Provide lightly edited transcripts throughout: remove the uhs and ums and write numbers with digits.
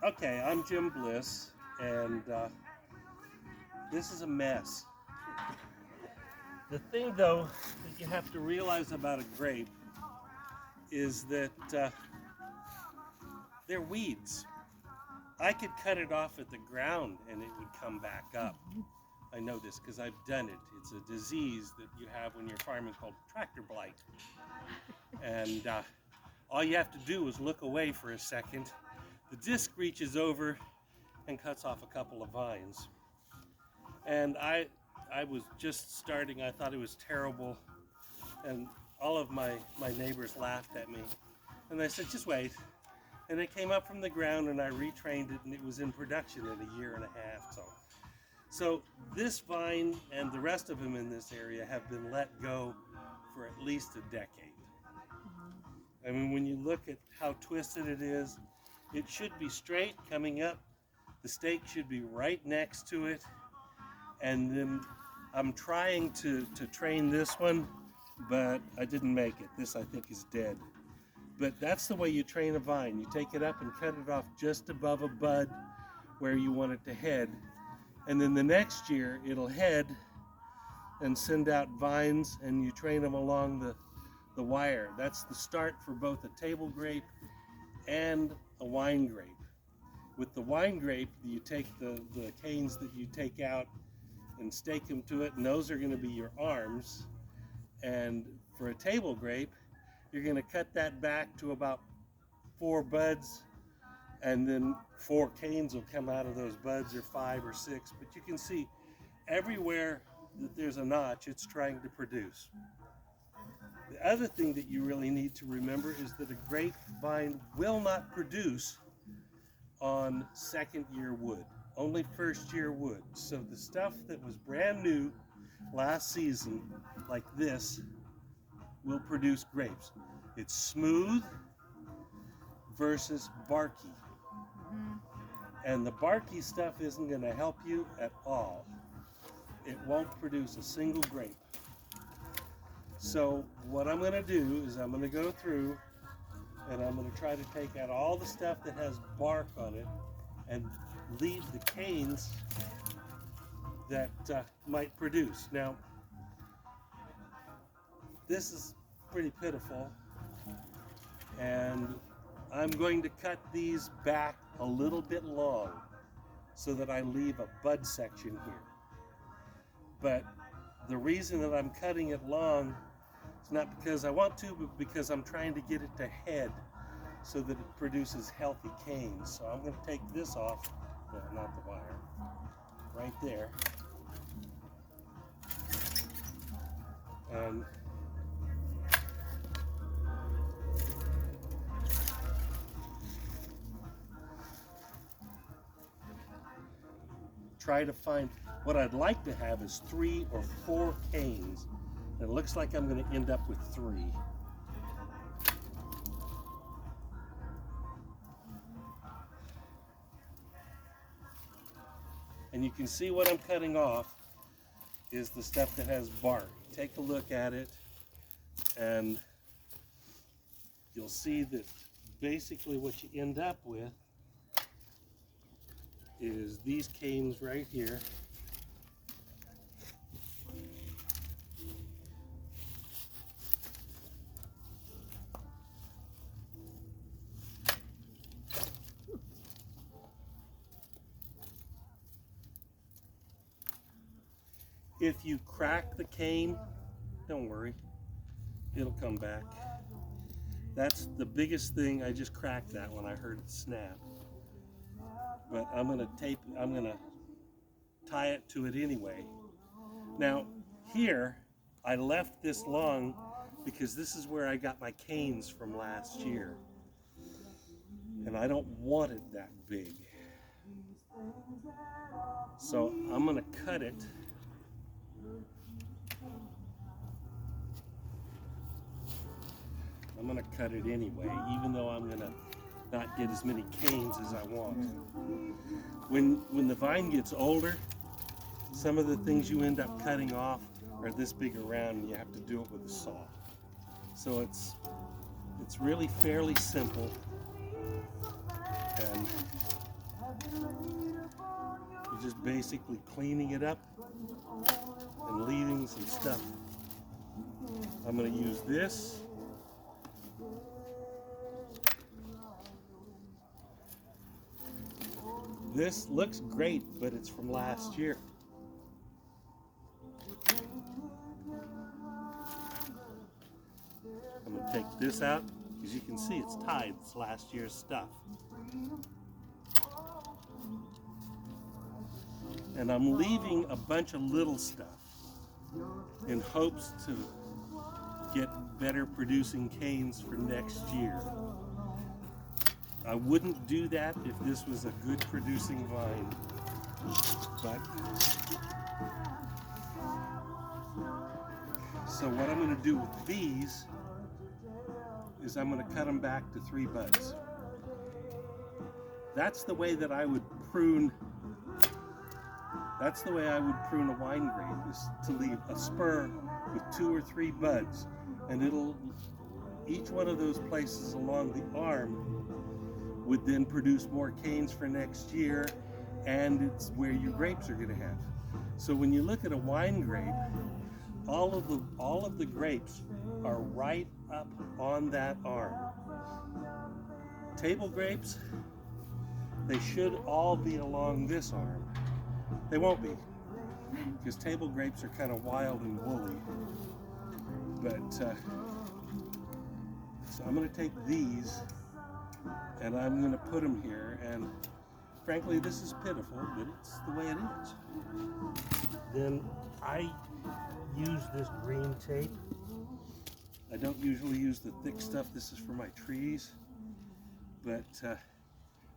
Okay, I'm Jim Bliss, and this is a mess. The thing, though, that you have to realize about a grape is that they're weeds. I could cut it off at the ground and it would come back up. I know this because I've done it. It's a disease that you have when you're farming called tractor blight. And all you have to do is look away for a second. The disc reaches over and cuts off a couple of vines. And I was just starting. I thought it was terrible. And all of my neighbors laughed at me. And I said, just wait. And it came up from the ground and I retrained it and it was in production in a year and a half. So this vine and the rest of them in this area have been let go for at least a decade. I mean, when you look at how twisted it is, it should be straight coming up. The stake should be right next to it. And then I'm trying to train this one, but I didn't make it. This, I think, is dead. But that's the way you train a vine. You take it up and cut it off just above a bud where you want it to head. And then the next year, it'll head and send out vines, and you train them along the wire. That's the start for both a table grape and a wine grape. With the wine grape, you take the canes that you take out and stake them to it, and those are going to be your arms. And for a table grape, you're going to cut that back to about 4 buds, and then 4 canes will come out of those buds, or 5 or 6. But you can see everywhere that there's a notch, it's trying to produce. The other thing that you really need to remember is that a grapevine will not produce on second-year wood, only first-year wood. So the stuff that was brand new last season, like this, will produce grapes. It's smooth versus barky. And the barky stuff isn't going to help you at all. It won't produce a single grape. So what I'm going to do is I'm going to go through and I'm going to try to take out all the stuff that has bark on it and leave the canes that might produce. Now, this is pretty pitiful, and I'm going to cut these back a little bit long so that I leave a bud section here. But the reason that I'm cutting it long is not because I want to, but because I'm trying to get it to head so that it produces healthy canes. So I'm going to take this off, well, not the wire, right there. And try to find, what I'd like to have is 3 or 4 canes. And it looks like I'm going to end up with 3. And you can see what I'm cutting off is the stuff that has bark. Take a look at it and you'll see that basically what you end up with is these canes right here. If you crack the cane, don't worry, it'll come back. That's the biggest thing. I just cracked that when I heard it snap. But I'm gonna tie it to it anyway. Now, here, I left this long because this is where I got my canes from last year. And I don't want it that big. So I'm gonna cut it. I'm going to cut it anyway, even though I'm going to not get as many canes as I want. When the vine gets older, some of the things you end up cutting off are this big around, and you have to do it with a saw. So it's really fairly simple. And You're just basically cleaning it up and leaving some stuff. I'm going to use this. This looks great, but it's from last year. I'm going to take this out. As you can see, it's tied. It's last year's stuff. And I'm leaving a bunch of little stuff in hopes to get better producing canes for next year. I wouldn't do that if this was a good producing vine, but so what I'm going to do with these is I'm going to cut them back to 3 buds. That's the way that I would prune. That's the way I would prune a wine grape, is to leave a spur with 2 or 3 buds, and each one of those places along the arm would then produce more canes for next year, and it's where your grapes are going to have. So when you look at a wine grape, all of the grapes are right up on that arm. Table grapes, they should all be along this arm. They won't be, because table grapes are kind of wild and woolly. But so I'm going to take these and I'm going to put them here, and frankly this is pitiful, but it's the way it is. Then I use this green tape. I don't usually use the thick stuff. This is for my trees, but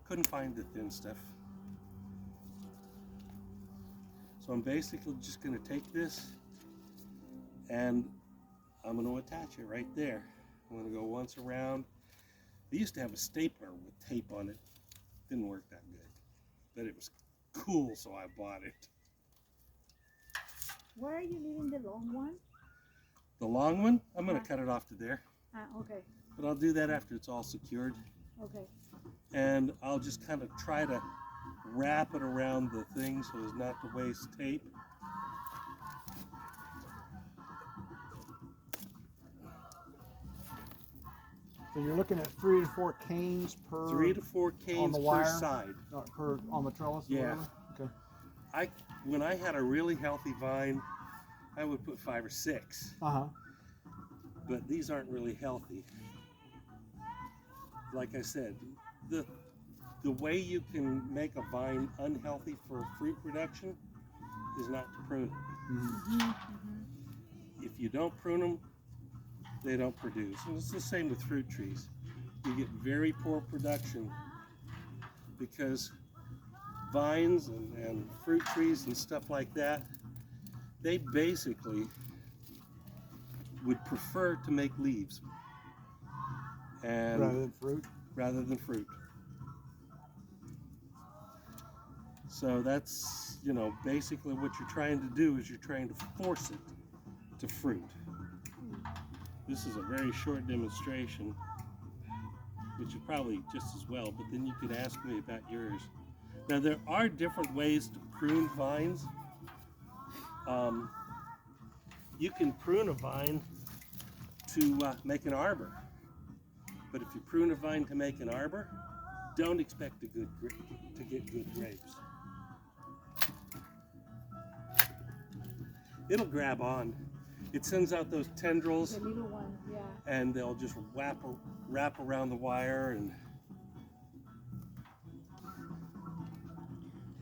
couldn't find the thin stuff. So I'm basically just going to take this and I'm going to attach it right there. I'm going to go once around. They used to have a stapler with tape on it. Didn't work that good, but it was cool, so I bought it. Where are you leaving the long one? The long one, I'm going to cut it off to there. Okay. But I'll do that after it's all secured. Okay. And I'll just kind of try to wrap it around the thing so as not to waste tape. So you're looking at 3 to 4 canes per 3 to 4 canes per side. On the trellis? Yeah. Okay. When I had a really healthy vine, I would put 5 or 6. But these aren't really healthy. Like I said, the way you can make a vine unhealthy for fruit production is not to prune it. If you don't prune them, they don't produce. And it's the same with fruit trees. You get very poor production because vines and fruit trees and stuff like that, they basically would prefer to make leaves and rather than fruit. So that's, basically what you're trying to do is you're trying to force it to fruit. This is a very short demonstration, which is probably just as well, but then you could ask me about yours. Now there are different ways to prune vines. You can prune a vine to make an arbor, but if you prune a vine to make an arbor, don't expect to get good grapes. It'll grab on. It sends out those tendrils, The little one, yeah. and they'll just wrap around the wire. And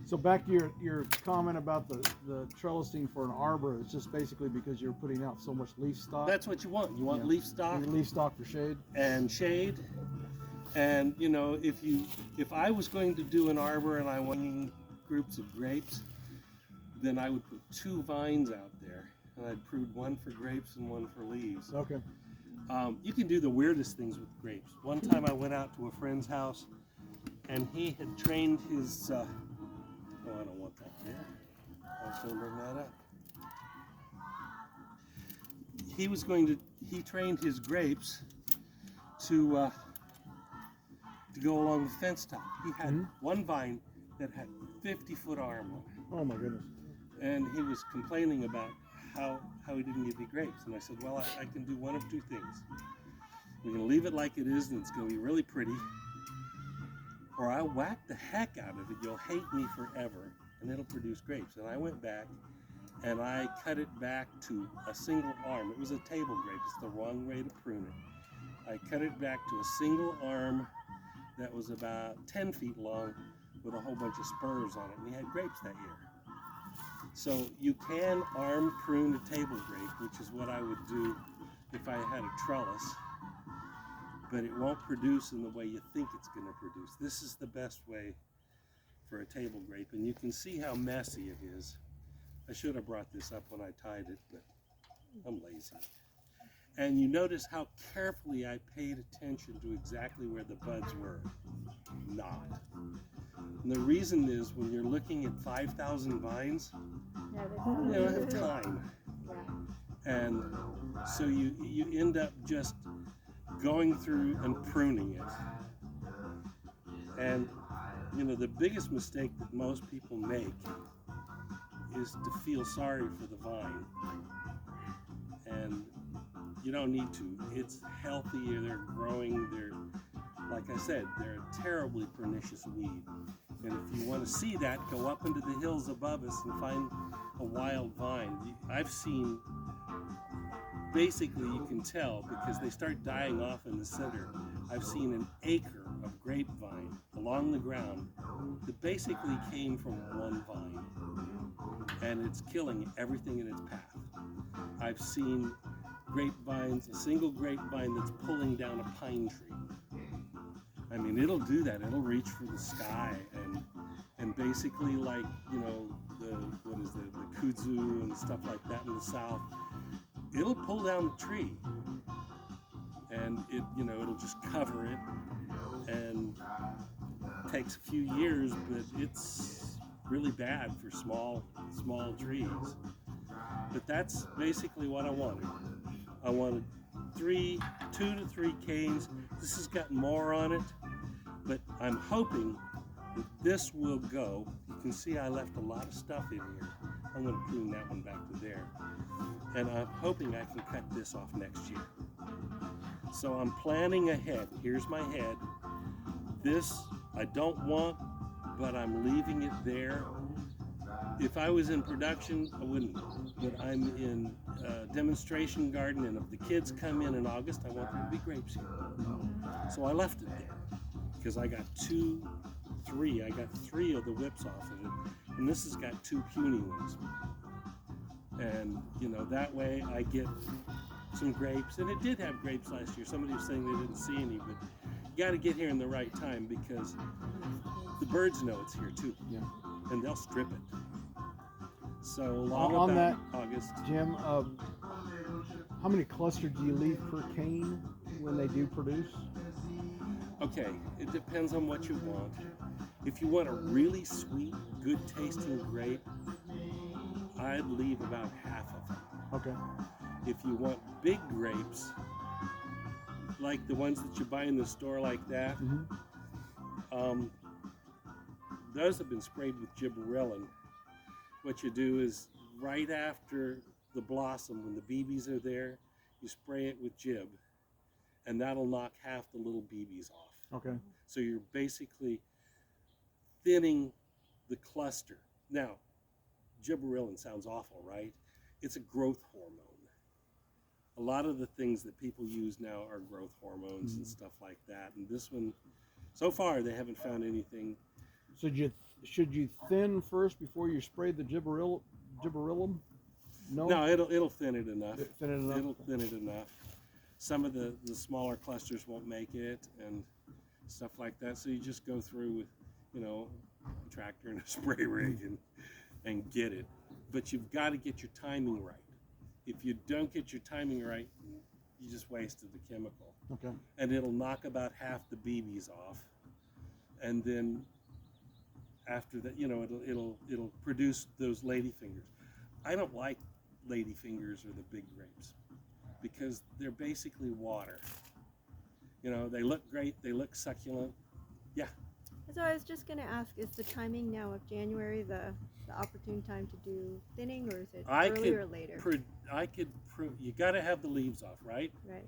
So back to your comment about the trellising for an arbor, it's just basically because you're putting out so much leaf stock. that's what you want. You want leaf stock. Leaf stock for shade. And shade. And if I was going to do an arbor and I wanted groups of grapes, then I would put 2 vines out there, and I'd prune one for grapes and one for leaves. Okay. You can do the weirdest things with grapes. One time I went out to a friend's house, and he had trained his. Oh, I don't want that there. I was going to bring that up. He trained his grapes to go along the fence top. He had one vine that had 50-foot arm on it. Oh my goodness. And he was complaining about how he didn't get any grapes. And I said, well, I can do one of two things. We're going to leave it like it is, and it's going to be really pretty. Or I'll whack the heck out of it. You'll hate me forever, and it'll produce grapes. And I went back, and I cut it back to a single arm. It was a table grape. It's the wrong way to prune it. I cut it back to a single arm that was about 10 feet long with a whole bunch of spurs on it. And he had grapes that year. So you can arm prune a table grape, which is what I would do if I had a trellis, but it won't produce in the way you think it's going to produce. This is the best way for a table grape, and you can see how messy it is. I should have brought this up when I tied it, but I'm lazy. And you notice how carefully I paid attention to exactly where the buds were. Not. And the reason is when you're looking at 5,000 vines, Yeah, you don't have time. Yeah. And so you end up just going through and pruning it. And you know, the biggest mistake that most people make is to feel sorry for the vine. And you don't need to. It's healthy, they're growing, they're, like I said, they're a terribly pernicious weed. And if you want to see that, go up into the hills above us and find a wild vine. I've seen, basically you can tell because they start dying off in the center. I've seen an acre of grapevine along the ground that basically came from one vine. And it's killing everything in its path. I've seen grapevines, a single grapevine that's pulling down a pine tree. I mean, it'll do that. It'll reach for the sky and basically, like, you know, the kudzu and stuff like that in the south, it'll pull down the tree, and it, you know, it'll just cover it, and it takes a few years, but it's really bad for small trees. But that's basically what I wanted. I wanted 2 to 3 canes. This has got more on it, but I'm hoping that this will go. You can see I left a lot of stuff in here. I'm going to prune that one back to there. And I'm hoping I can cut this off next year. So I'm planning ahead. Here's my head. This I don't want, but I'm leaving it there. If I was in production, I wouldn't. But I'm in a demonstration garden, and if the kids come in August, I want there to be grapes here. So I left it there because I got 3 of the whips off of it, and this has got 2 puny ones. And you know, that way I get some grapes, and it did have grapes last year. Somebody was saying they didn't see any, but you got to get here in the right time because the birds know it's here too, Yeah. and they'll strip it. So along On about that, August. Jim, how many clusters do you leave per cane when they do produce? Okay, it depends on what you want. If you want a really sweet, good tasting grape, I'd leave about half of them. Okay. If you want big grapes, like the ones that you buy in the store like that, those have been sprayed with gibberellin. What you do is right after the blossom, when the BBs are there, you spray it with gib, and that'll knock half the little BBs off. Okay. So you're basically thinning the cluster. Now, gibberellin sounds awful, right? It's a growth hormone. A lot of the things that people use now are growth hormones and stuff like that. And this one, so far, they haven't found anything. So should you thin first before you spray the gibberellin? No, it'll thin it enough. Thin it enough? It'll thin it enough. Some of the smaller clusters won't make it and stuff like that. So you just go through with, you know, a tractor and a spray rig and get it. But you've got to get your timing right. If you don't get your timing right, you just wasted the chemical. Okay. And it'll knock about half the BBs off. And then after that, you know, it'll produce those ladyfingers. I don't like ladyfingers or the big grapes because they're basically water. You know, they look great, they look succulent. Yeah, So I was just going to ask, is the timing now of January the opportune time to do thinning, or is it earlier or later? You got to have the leaves off, right? Right.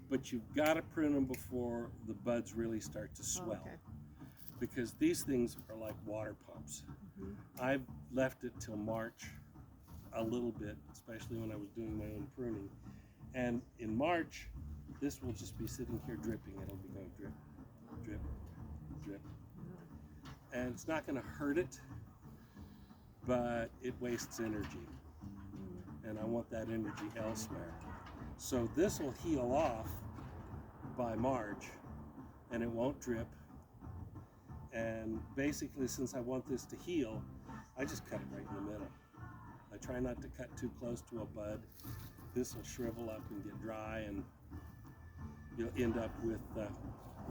But you've got to prune them before the buds really start to swell. Oh, okay. Because these things are like water pumps. I've left it till March a little bit, especially when I was doing my own pruning. And in March, this will just be sitting here dripping. It'll be going drip, drip, drip. And it's not going to hurt it, but it wastes energy. And I want that energy elsewhere. So this will heal off by March, and it won't drip. And basically, since I want this to heal, I just cut it right in the middle. I try not to cut too close to a bud. This will shrivel up and get dry, and you'll end up with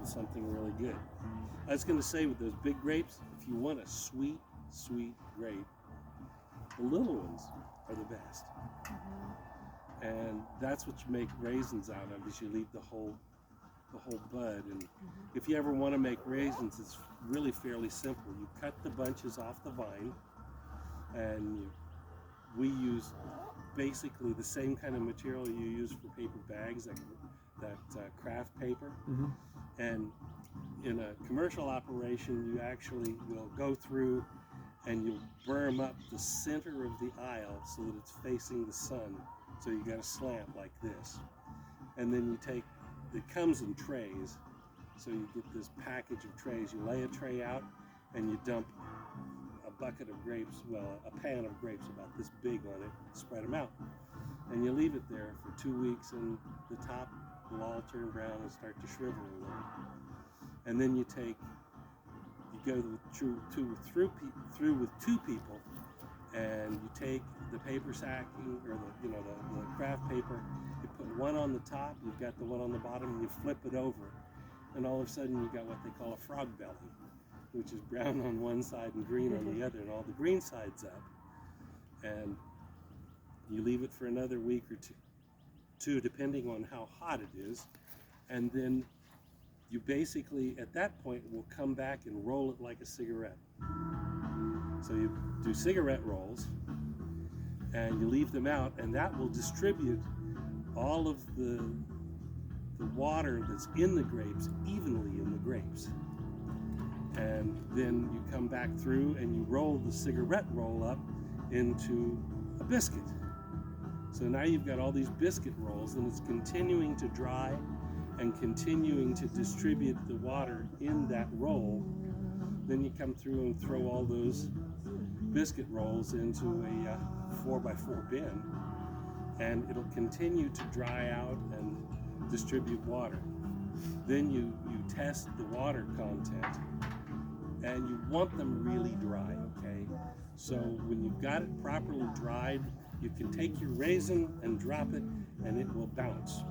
something really good. I was going to say, with those big grapes, if you want a sweet, sweet grape, the little ones are the best. And that's what you make raisins out of, is you leave the whole bud. And if you ever want to make raisins, it's really fairly simple. You cut the bunches off the vine, and we use basically the same kind of material you use for paper bags, that craft paper. And in a commercial operation, you actually will go through and you'll berm up the center of the aisle so that it's facing the sun. So you got a slant like this. And then you take, it comes in trays. So you get this package of trays. You lay a tray out and you dump a bucket of grapes, well, a pan of grapes about this big on it, spread them out. And you leave it there for 2 weeks, and the top will all turn brown and start to shrivel a little. And then you go through with 2 people, and you take the paper sacking, or the craft paper, you put one on the top, you've got the one on the bottom, and you flip it over. And all of a sudden you've got what they call a frog belly, which is brown on one side and green on the other, and all the green side's up. And you leave it for another week or two, depending on how hot it is. And then you basically, at that point, will come back and roll it like a cigarette. So you do cigarette rolls, and you leave them out, and that will distribute all of the water that's in the grapes evenly in the grapes. And then you come back through and you roll the cigarette roll up into a biscuit. So now you've got all these biscuit rolls, and it's continuing to dry and continuing to distribute the water in that roll. Then you come through and throw all those biscuit rolls into a 4x4 bin, and it'll continue to dry out and distribute water. Then you test the water content, and you want them really dry, okay? So when you've got it properly dried, you can take your raisin and drop it, and it will bounce.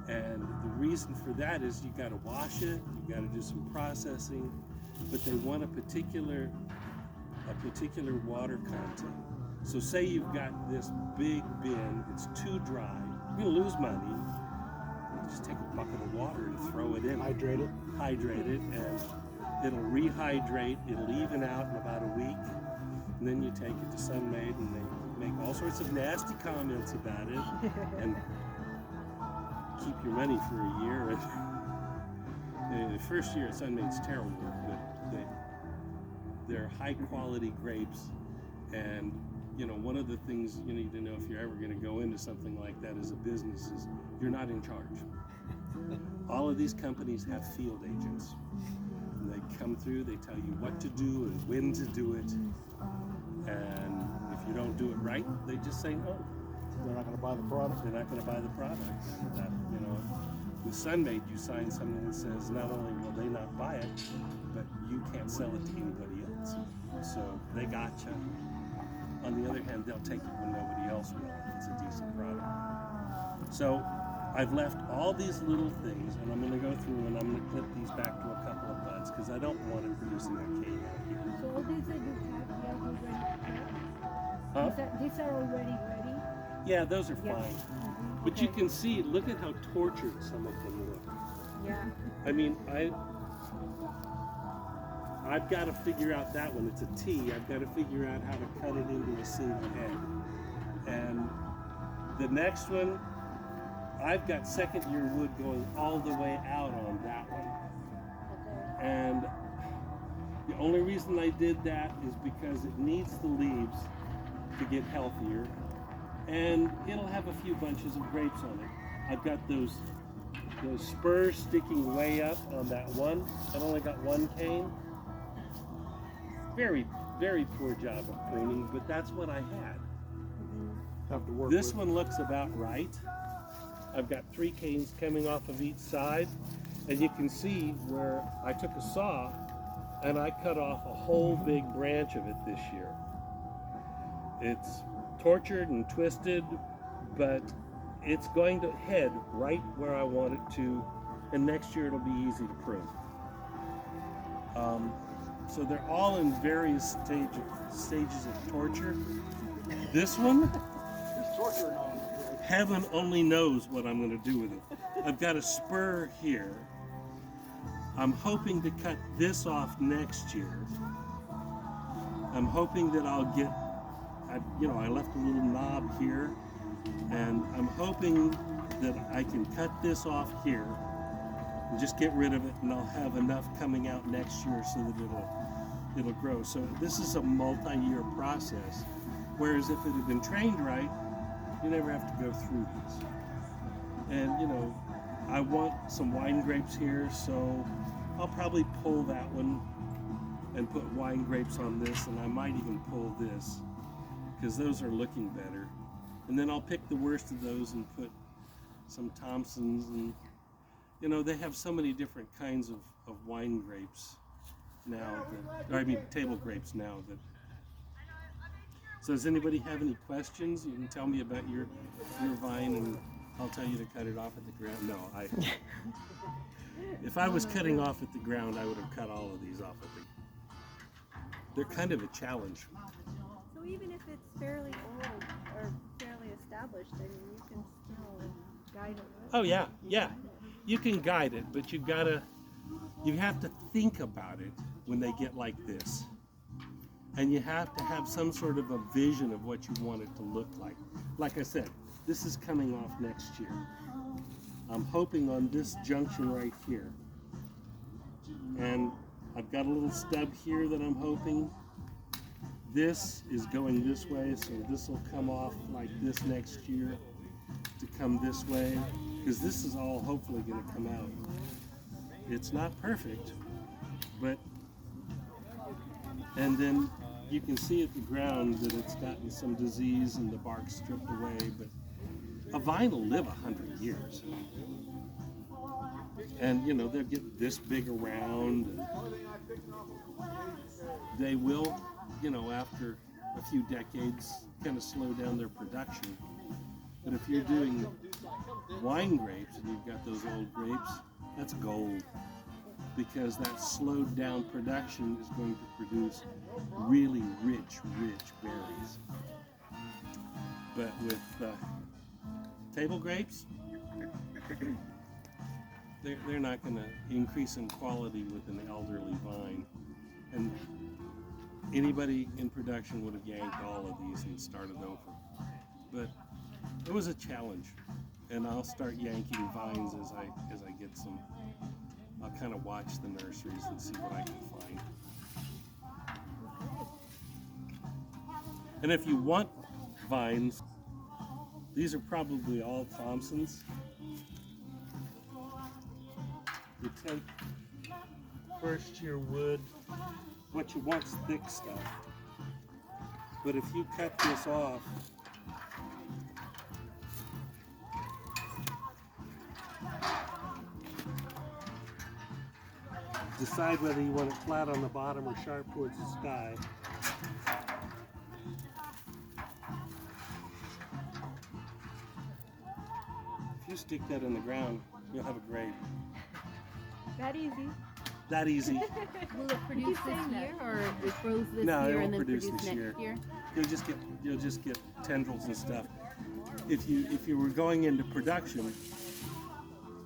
And the reason for that is you got to wash it, you got to do some processing, but they want a particular water content. So say you've got this big bin, it's too dry, you're gonna lose money. You just take a bucket of water and throw it in. Hydrate it, and it'll rehydrate, it'll even out in about a week. And then you take it to Sunmade, and they make all sorts of nasty comments about it and keep your money for a year. And the first year at Sunmade's terrible, but they're high quality grapes. And one of the things you need to know if you're ever going to go into something like that as a business is you're not in charge. All of these companies have field agents. And they come through, they tell you what to do and when to do it. And if you don't do it right, they just say no. they're not going to buy the product. They're not going to buy the product. That, with Sunmade, you sign something that says not only will they not buy it, but you can't sell it to anybody else. So they got you. On the other hand, they'll take it when nobody else will if it's a decent product. So I've left all these little things, and I'm going to go through and I'm going to clip these back to a couple of buds because I don't want it producing a cane out here. So all these that you have here already, Huh? these are already ready? Yeah, those are Yeah. fine. Mhm. But you Okay. can see, look at how tortured some of them look. Yeah. I mean, I've got to figure out that one. It's a T. I've got to figure out how to cut it into a single head. And the next one, I've got second year wood going all the way out on that one. And the only reason I did that is because it needs the leaves to get healthier, and it'll have a few bunches of grapes on it. I've got those spurs sticking way up on that one. I've only got one cane. Very, very poor job of pruning, but that's what I had. Have to work This with. one looks about right. I've got 3 canes coming off of each side, and you can see where I took a saw and I cut off a whole big branch of it this year. It's tortured and twisted, but it's going to head right where I want it to, and next year it'll be easy to prune. So they're all in various stages of torture. This one, He's torturing on it. heaven only knows what I'm going to do with it. I've got a spur here. I'm hoping to cut this off next year. I'm hoping that I'll get, I left a little knob here, and I'm hoping that I can cut this off here and just get rid of it, and I'll have enough coming out next year so that it'll grow. So this is a multi-year process, whereas if it had been trained right, you never have to go through these. And I want some wine grapes here, so I'll probably pull that one and put wine grapes on this, and I might even pull this because those are looking better. And then I'll pick the worst of those and put some Thompsons, and they have so many different kinds of wine grapes now, table grapes now. So does anybody have any questions? You can tell me about your vine, and I'll tell you to cut it off at the ground. No, if I was cutting off at the ground, I would have cut all of these off at the. They're kind of a challenge. So even if it's fairly old or fairly established, I mean, you can still guide it. Oh yeah. You can guide it, but you have to think about it when they get like this. And you have to have some sort of a vision of what you want it to look like. Like I said, this is coming off next year. I'm hoping on this junction right here. And I've got a little stub here that I'm hoping. This is going this way, so this will come off like this next year to come this way, because this is all hopefully going to come out. It's not perfect, but, and then you can see at the ground that it's gotten some disease and the bark stripped away, but a vine will live 100 years. And they'll get this big around, and they will, after a few decades, kind of slow down their production. But if you're doing wine grapes and you've got those old grapes, that's gold, because that slowed down production is going to produce really rich berries. But with table grapes, they're not going to increase in quality with an elderly vine. And anybody in production would have yanked all of these and started over. But it was a challenge, and I'll start yanking vines as I get some. I'll kind of watch the nurseries and see what I can find. And if you want vines, these are probably all Thompsons. You take first year wood. What you want is thick stuff. But if you cut this off, decide whether you want it flat on the bottom or sharp towards the sky. If you stick that in the ground, you'll have a grape. That easy. That easy. Will it produce this year, or it grows this No, it year won't and then produce produce this next year? You'll just get tendrils and stuff. If you were going into production,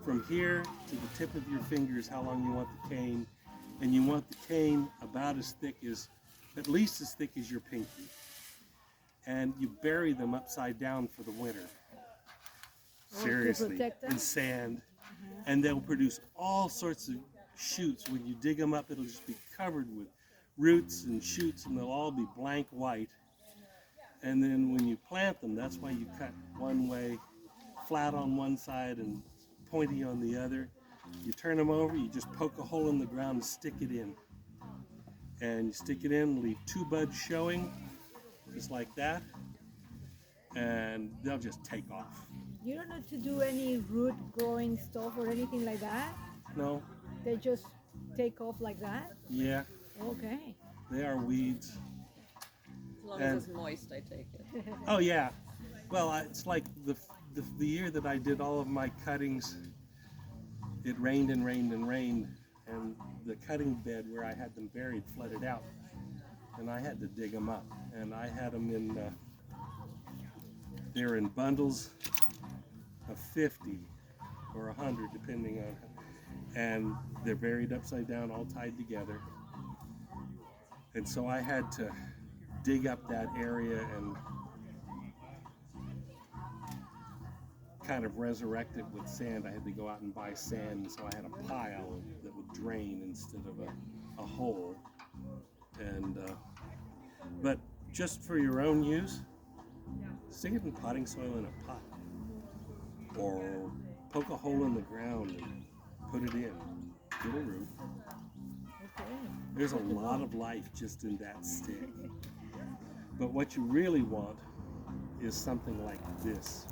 from here to the tip of your fingers, how long you want the cane, And you want the cane about as thick as, at least as thick as your pinky. And you bury them upside down for the winter. Seriously, protect them? in sand. And they'll produce all sorts of shoots. When you dig them up, it'll just be covered with roots and shoots, and they'll all be blank white. And then when you plant them, that's why you cut one way, flat on one side and pointy on the other. You turn them over, you just poke a hole in the ground and stick it in. And you stick it in, leave 2 buds showing, just like that, and they'll just take off. You don't have to do any root growing stuff or anything like that? No? They just take off like that? Yeah, Okay. they are weeds. As long as it's moist, I take it. Oh yeah. Well, it's like the year that I did all of my cuttings, it rained and rained and rained, and the cutting bed where I had them buried flooded out, and I had to dig them up. And I had them in, they're in bundles of 50 or 100, depending on, and they're buried upside down, all tied together. And so I had to dig up that area and kind of resurrect it with sand. I had to go out and buy sand, so I had a pile that would drain instead of a hole. And but just for your own use, stick it in potting soil in a pot, or poke a hole in the ground and put it in. It'll root. There's a lot of life just in that stick. But what you really want is something like this.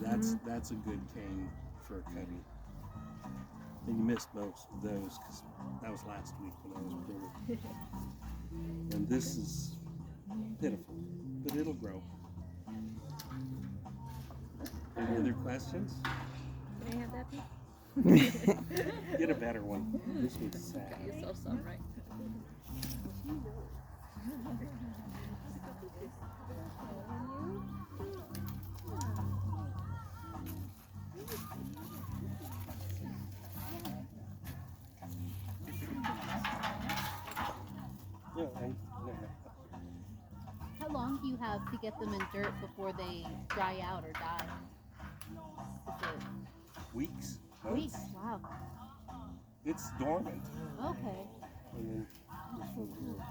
That's a good cane for cutting. And you missed most of those because that was last week when I was pruning. And this is pitiful, but it'll grow. Any other questions? Can I have that piece? Get a better one. This one's sad. Got yourself some, right? Yeah, How long do you have to get them in dirt before they dry out or die? Is weeks. it weeks? Wow. It's dormant. Okay. And then this one here.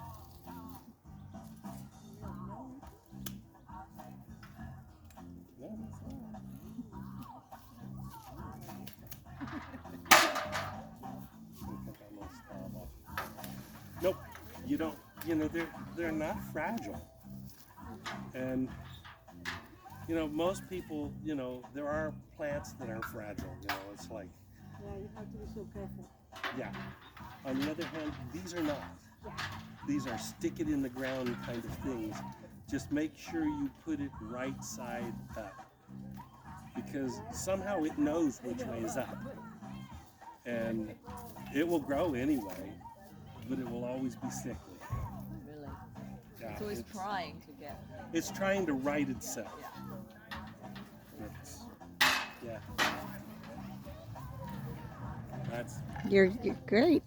Nope, you don't. You know, they're not fragile, and you know, most people. You know, there are plants that are fragile. You know, it's like, Yeah, you have to be so careful. yeah. On the other hand, these are not. These are stick it in the ground kind of things. Just make sure you put it right side up, because somehow it knows which way is up, and it will grow anyway, but it will always be sickly. Really? Yeah, It's always trying to get. It's trying to right itself. It's, yeah. That's You're great.